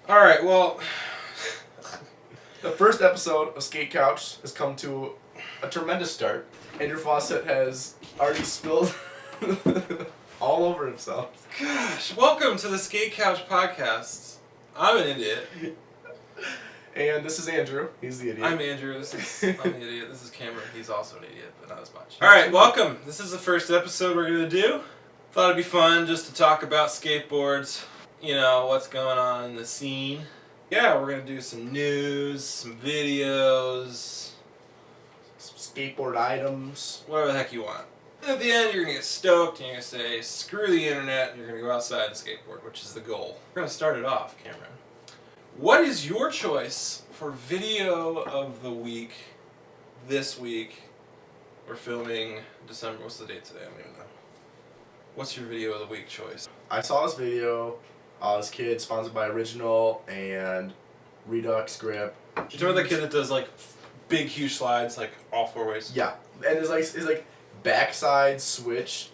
Alright, well, The first episode of Skate Couch has come to a tremendous start. Andrew Fawcett has already spilled all over himself. gosh, welcome to the Skate Couch podcast. I'm an idiot. And this is Andrew. He's the idiot. I'm Andrew. I'm the idiot. This is Cameron. He's also an idiot, but not as much. Alright, welcome. This is the first episode we're going to do. Thought it'd be fun just to talk about skateboards. You know, what's going on in the scene. Yeah, we're going to do some news, some videos, Some skateboard items. whatever the heck you want. And at the end, you're going to get stoked and you're going to say, screw the internet, and you're going to go outside and skateboard, which is the goal. We're going to start it off, Cameron. What is your choice for video of the week this week? We're filming December. What's the date today? I don't even know. What's your video of the week choice? I saw this video. This kid sponsored by Original and Redux Grip. You remember the kid that does like big, huge slides, like all four ways? Yeah, and it's like backside switch.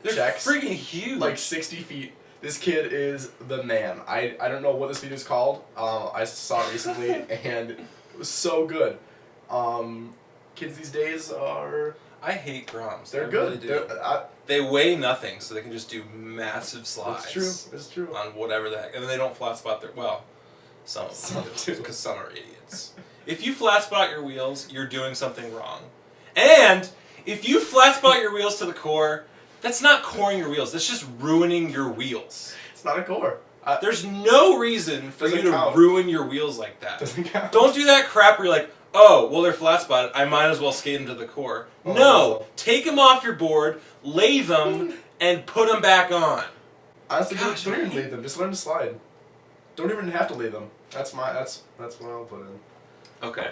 They're checks, freaking huge. like 60 feet. This kid is the man. I don't know what this video is called. I saw it recently and it was so good. Kids these days are... I hate Groms. They're I good. Really do. They weigh nothing, so they can just do massive slides. It's true. It's true. On whatever the heck. And then they don't flat spot their... Well, some Some do. because some are idiots. If you flat spot your wheels, you're doing something wrong. And if you flat spot your wheels to the core, that's not coring your wheels. That's just ruining your wheels. It's not a core. There's no reason for you Doesn't to count. ruin your wheels like that. Doesn't count. Don't do that crap where you're like, oh, well, they're flat spotted. I might as well skate them to the core. Oh. No. Take them off your board, lay them, and put them back on. Honestly, Gosh, don't even I lay them. Just learn to slide. Don't even have to lay them. That's what I'll put in. Okay.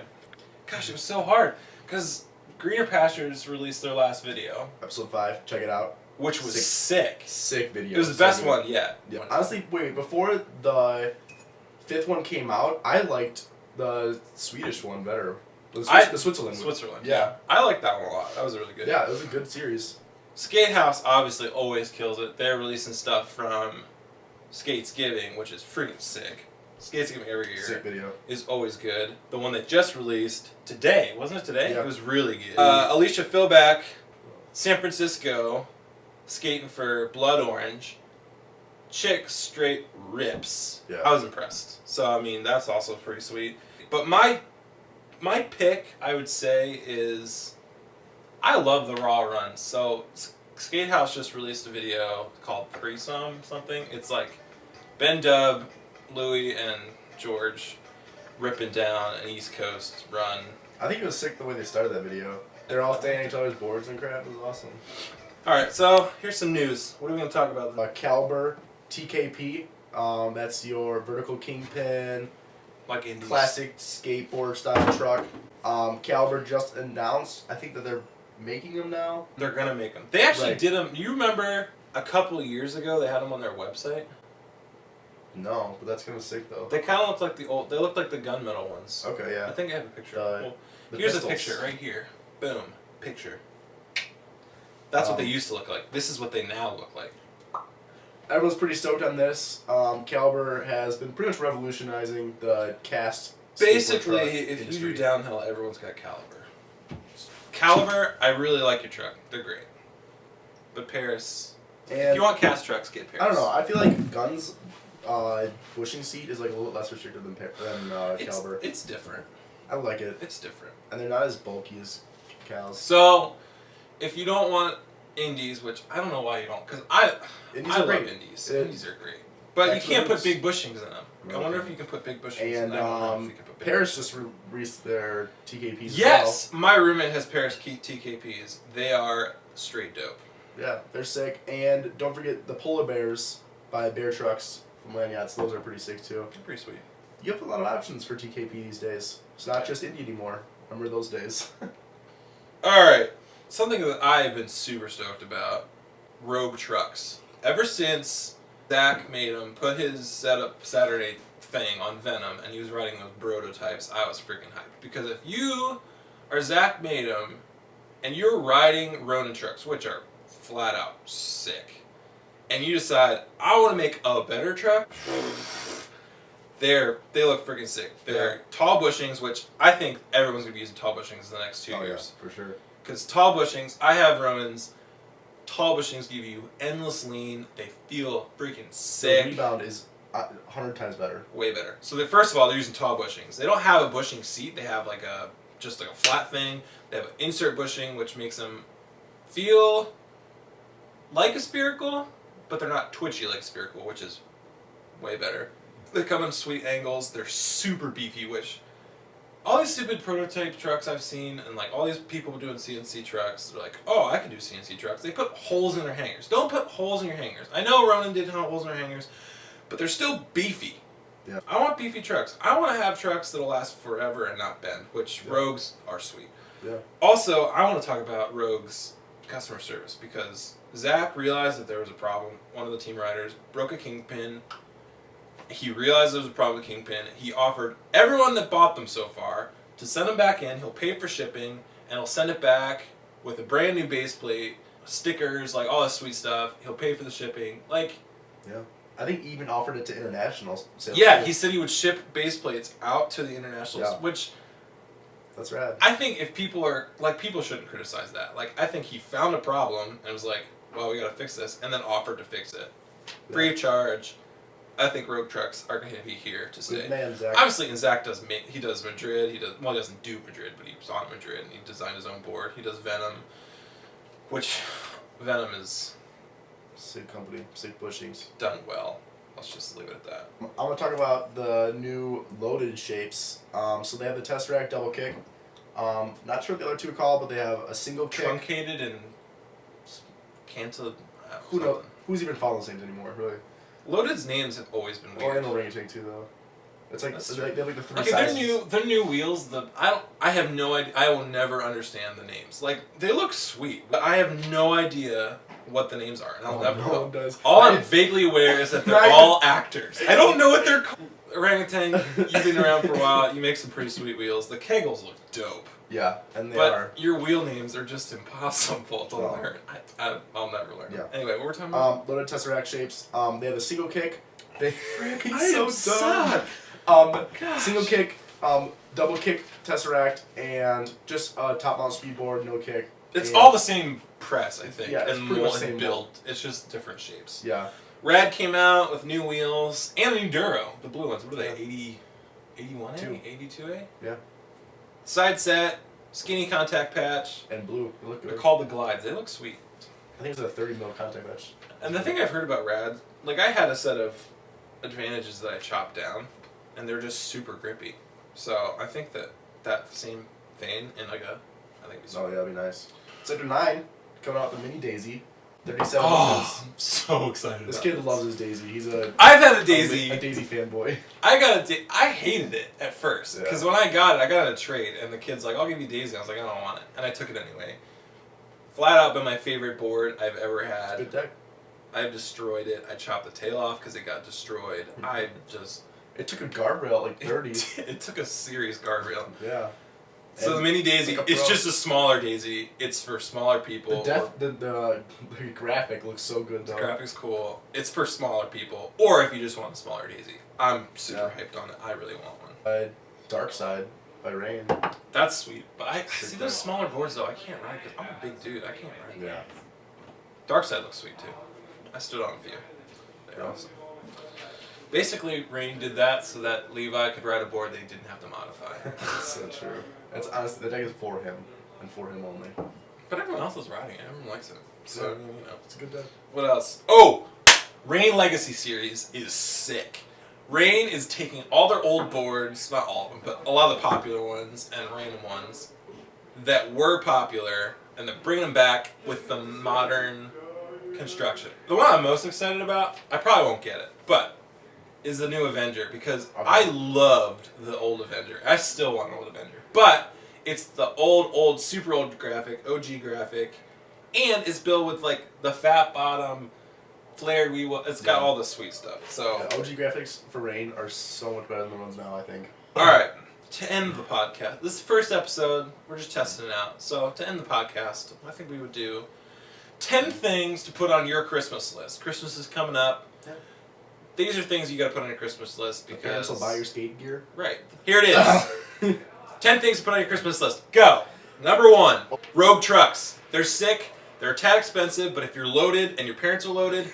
Gosh, it was so hard. Because Greener Pastures released their last video, Episode 5. Check it out. which was sick. Sick video. It was the So best good. one yet. Yeah. Honestly, wait. Before the 5th one came out, I liked the Swedish one better. The Switzerland one. Switzerland. Yeah. I liked that one a lot. That was really good. Yeah, it was a good series. Skatehouse obviously always kills it. They're releasing stuff from Skatesgiving, which is freaking sick. Skatesgiving every year Sick video. is always good. The one that just released today, wasn't it today? Yeah. It was really good. Alicia Philback, San Francisco, skating for Blood Orange. Chick straight rips. Yeah. I was impressed. So, I mean, that's also pretty sweet. But my pick, I would say, is... I love the raw runs. So, Skatehouse just released a video called Threesome something. It's like Ben Dub, Louie, and George ripping down an East Coast run. I think it was sick the way they started that video. They're all standing on each other's boards and crap. It was awesome. Alright, so here's some news. What are we going to talk about? Caliber TKP. That's your vertical kingpin, Like indies. classic skateboard style truck. Caliber just announced, I think that they're making them now. They're going to make them. They actually Right. did them. You remember a couple of years ago they had them on their website? No, but that's kind of sick though. They kind of look like they look like the gunmetal ones. Okay, I yeah. think I have a picture. Well, The here's pistols. a picture right here. Boom. Picture. That's what they used to look like. This is what they now look like. Everyone's pretty stoked on this. Caliber has been pretty much revolutionizing the cast. Basically, skateboard truck if you industry. do downhill, everyone's got Caliber. Caliber, I really like your truck. They're great. But Paris, if And you want cast trucks, get Paris. I don't know. I feel like Guns' bushing seat is like a little less restricted than Caliber. It's different. I like it, It's different. and they're not as bulky as Cal's. So, if you don't want indies, which I don't know why you don't, because Indies I are love great. indies. It- Indies are great. But you can't put Excellent. big bushings in them. I Okay. wonder if you can put big bushings in And them. I don't know if you can put big Paris just released their TKPs. Yes! My roommate has Paris TKPs. They are straight dope. As well. Yeah, they're sick. And don't forget the Polar Bears by Bear Trucks from Lanyards. Those are pretty sick too. They're pretty sweet. You have a lot of options for TKP these days. It's not just indie anymore. Remember those days. Alright, something that I've been super stoked about, Rogue Trucks. Ever since Zach made him put his setup Saturday thing on Venom and he was riding those prototypes, I was freaking hyped. Because if you are Zach made him and you're riding Ronin trucks, which are flat out sick, and you decide, I want to make a better truck, they look freaking sick. They're tall bushings, which I think everyone's going to be using tall bushings in the next 2 years. Yeah, for sure. Because tall bushings, I have Romans. Tall bushings give you endless lean. They feel freaking sick. The rebound is 100 times better. Way better. So first of all, they're using tall bushings. They don't have a bushing seat. They have just like a flat thing. They have an insert bushing, which makes them feel like a spherical, but they're not twitchy like spherical, which is way better. They come in sweet angles. They're super beefy, which all these stupid prototype trucks I've seen, and like all these people doing CNC trucks, they're like, oh, I can do CNC trucks. They put holes in their hangers. Don't put holes in your hangers. I know Ronin did have holes in their hangers, but they're still beefy. Yeah. I want beefy trucks. I want to have trucks that'll last forever and not bend, which Rogues are sweet. Yeah. Also, I want to talk about Rogue's customer service because Zach realized that there was a problem. One of the team riders broke a kingpin. He realized there was a problem with kingpin. He offered everyone that bought them so far to send them back in. He'll pay for shipping, and he'll send it back with a brand new base plate, stickers, like all that sweet stuff. He'll pay for the shipping. Like, yeah. I think he even offered it to international sales. Yeah, he said he would ship base plates out to the internationals, which that's rad. I think if people are like, people shouldn't criticize that. Like, I think he found a problem and was like, well, we got to fix this, and then offered to fix it free of charge. I think Rogue Trucks are going to be here to stay. Good man, Zach. Obviously, and Zach does Madrid. He doesn't do Madrid, but he was on Madrid and he designed his own board. He does Venom, which Venom is sick company, sick bushings. Done well. Let's just leave it at that. I want to talk about the new loaded shapes. So they have the Tesseract double kick. Not sure what the other two are called, but they have a single kick. Truncated and canted. Who knows? Who's even following those names anymore? Really. Loaded's names have always been weird. Or in the ring take too, though. It's like they have like the three okay, sizes. their new wheels. I have no idea. I will never understand the names. Like, they look sweet, but I have no idea what the names are, and I'll never know. One does. All I'm vaguely aware is that they're all actors. I don't know what they're called. Orangutan, you've been around for a while. You make some pretty sweet wheels. The Kegels look dope. Yeah, and they but are. Your wheel names are just impossible to learn. I'll never learn them. Anyway, what we're talking about? Loaded Tesseract shapes. They have a single kick. They I so dumb. Single kick, double kick Tesseract, and just a top mount speedboard, no kick. It's all the same press, I think, yeah, it's and pretty much the same build. It's just different shapes. Yeah. Rad came out with new wheels and a new Duro, the blue ones. What are they? 81A? 82A? Yeah. Side set, skinny contact patch. And blue. They look good. They're called the Glides. They look sweet. I think it's a 30 mil contact patch. And the thing I've heard about Rad, like, I had a set of advantages that I chopped down, and they're just super grippy. So I think that same vein in like a, I think it'd be Oh yeah, that'd be nice. Sector 9 coming out with the mini Daisy. 37 Oh, inches. I'm so excited. This about kid this. loves his Daisy. He's a I've had a Daisy. a Daisy fanboy. I hated it at first Yeah. because when I got it in a trade, and the kid's like, "I'll give you Daisy." I was like, "I don't want it," and I took it anyway. Flat out, been my favorite board I've ever had. Good deck. I've destroyed it. I chopped the tail off because it got destroyed. It took a guardrail like 30. It took a serious guardrail. Yeah. So And the mini Daisy, like a it's pro. just a smaller Daisy. It's for smaller people. The graphic looks so good though. The graphic's cool. It's for smaller people, or if you just want a smaller Daisy. I'm super hyped on it. I really want one. Dark Side by Rain. That's sweet, but I see those smaller boards though. I can't ride because I'm a big dude. I can't ride. Yeah. Dark Side looks sweet too. I stood on a few. They're awesome. Basically, Rain did that so that Levi could ride a board they didn't have to modify. So true. That's honestly, the deck is for him and for him only. But everyone else is riding it. Everyone likes it. So, you know. It's a good deck. What else? Oh! Rain Legacy Series is sick. Rain is taking all their old boards, not all of them, but a lot of the popular ones and random ones that were popular, and they're bringing them back with the modern construction. The one I'm most excited about, I probably won't get it, but is the new Avenger, because I loved the old Avenger. I still want an old Avenger. But it's the old, super old graphic, OG graphic, and it's built with like the fat bottom, flared wheel. It's got all the sweet stuff. So Yeah, OG graphics for Rain are so much better than the ones now, I think. Alright, to end the podcast, this is the first episode, we're just testing it out. So to end the podcast, I think we would do 10 things to put on your Christmas list. Christmas is coming up. Yeah. These are things you got to put on your Christmas list Your parents because will buy your skate gear. right here it is. 10 things to put on your Christmas list. Go. Number 1, Rogue trucks. They're sick. They're a tad expensive, but if you're loaded and your parents are loaded,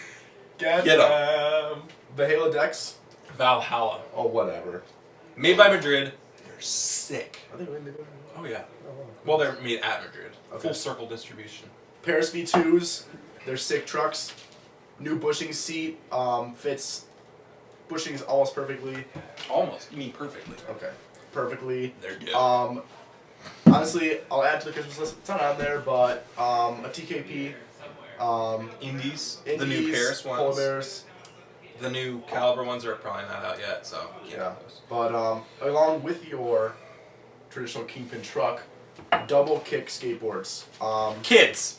get them. The Halo decks. Valhalla. Oh, whatever. Made by Madrid. They're sick. Are they really made by Madrid? Oh yeah. Oh, wow. Well, they're made at Madrid. Okay. Full circle distribution. Paris V2s. They're sick trucks. New bushing seat. Fits bushings almost perfectly. Almost. You mean perfectly. Okay. Perfectly. They're good. Honestly, I'll add to the Christmas list. It's not on there, but a TKP. Indies. Indies. The new Paris ones. Polar Bears. The new Caliber ones are probably not out yet, so Yeah. But along with your traditional kingpin truck, double kick skateboards. Kids,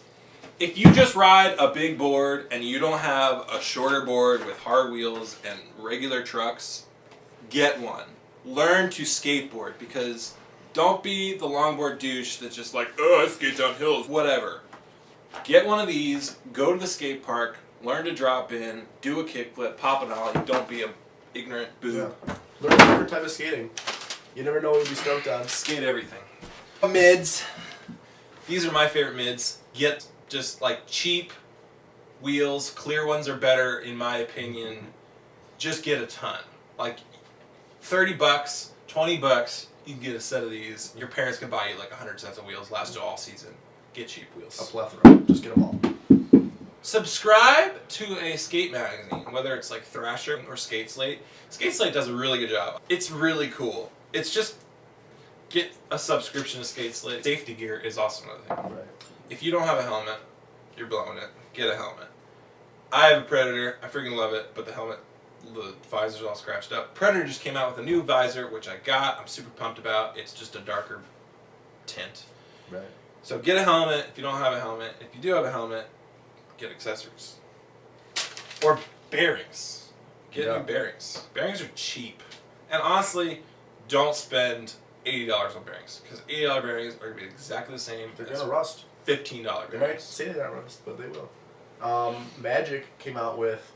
if you just ride a big board and you don't have a shorter board with hard wheels and regular trucks, get one. Learn to skateboard because don't be the longboard douche that's just like, oh, I skate down hills, whatever. Get one of these, go to the skate park, learn to drop in, do a kickflip, pop an ollie, don't be an ignorant boob. Yeah. Learn a different type of skating. You never know what you'll be stoked on. Skate everything. Mids. These are my favorite mids. Get just like cheap wheels. Clear ones are better in my opinion. Just get a ton. Like $30, $20, you can get a set of these. Your parents can buy you like 100 sets of wheels, last you all season. Get cheap A wheels. plethora. Just get them all. Subscribe to a skate magazine, whether it's like Thrasher or Skate Slate. Skate Slate does a really good job. It's really cool. It's just get a subscription to Skate Slate. Safety gear is also another thing. Right. If you don't have a helmet, you're blowing it. Get a helmet. I have a Predator. I freaking love it, but the helmet, the visor's all scratched up. Predator just came out with a new visor, which I got. I'm super pumped about. It's just a darker tint. Right. So get a helmet if you don't have a helmet. If you do have a helmet, get accessories. Or bearings. Get Yeah. new bearings. Bearings are cheap. And honestly, don't spend $80 on bearings. Because $80 bearings are going to be exactly the same They're as gonna rust. $15 They might bearings. say they're not rust, but they will. Magic came out with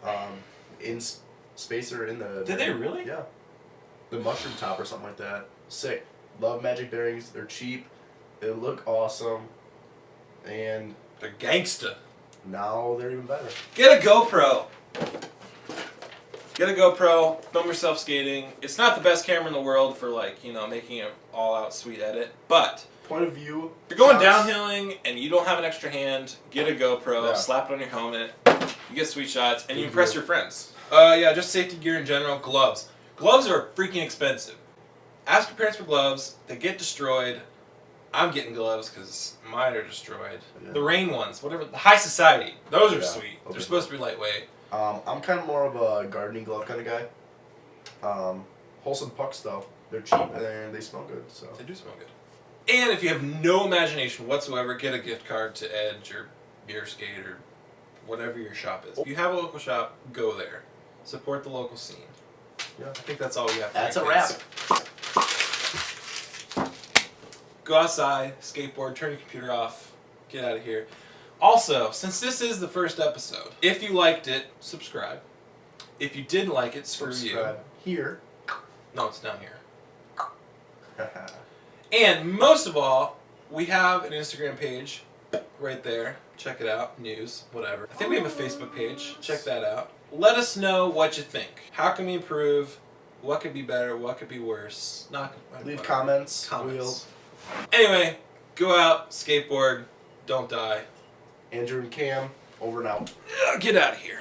spacer in the. Did they really? Yeah. The mushroom top or something like that. Sick. Love Magic bearings. They're cheap. They look awesome. And They're gangsta. now they're even better. Get a GoPro. Get a GoPro. Film yourself skating. It's not the best camera in the world for like, you know, making an all-out sweet edit, but Point of view. if you're going shots. downhilling and you don't have an extra hand, get a GoPro, Yeah. slap it on your helmet, you get sweet shots, and you Good impress gear. your friends. Yeah, just safety gear in general. Gloves. Gloves are freaking expensive. Ask your parents for gloves. They get destroyed. I'm getting gloves because mine are destroyed. Yeah. The rain ones, whatever. The High Society. Those are Yeah, sweet. okay. They're supposed to be lightweight. I'm kind of more of a gardening glove kind of guy. Wholesome pucks though. They're cheap and they smell good. So. They do smell good. And if you have no imagination whatsoever, get a gift card to Edge or Beer Skate or whatever your shop is. If you have a local shop, go there. Support the local scene. Yeah. I think that's all we have. for That's you a wrap. kids. Go outside, skateboard, turn your computer off, get out of here. Also, since this is the first episode, if you liked it, subscribe. If you didn't like it, screw Subscribe here. you. No, it's down here. And most of all, we have an Instagram page right there. Check it out. News, whatever. I think we have a Facebook page. Check that out. Let us know what you think. How can we improve? What could be better? What could be worse? Not Leave whatever. comments. Comments. Anyway, go out, skateboard, don't die. Andrew and Cam, over and out. Get out of here.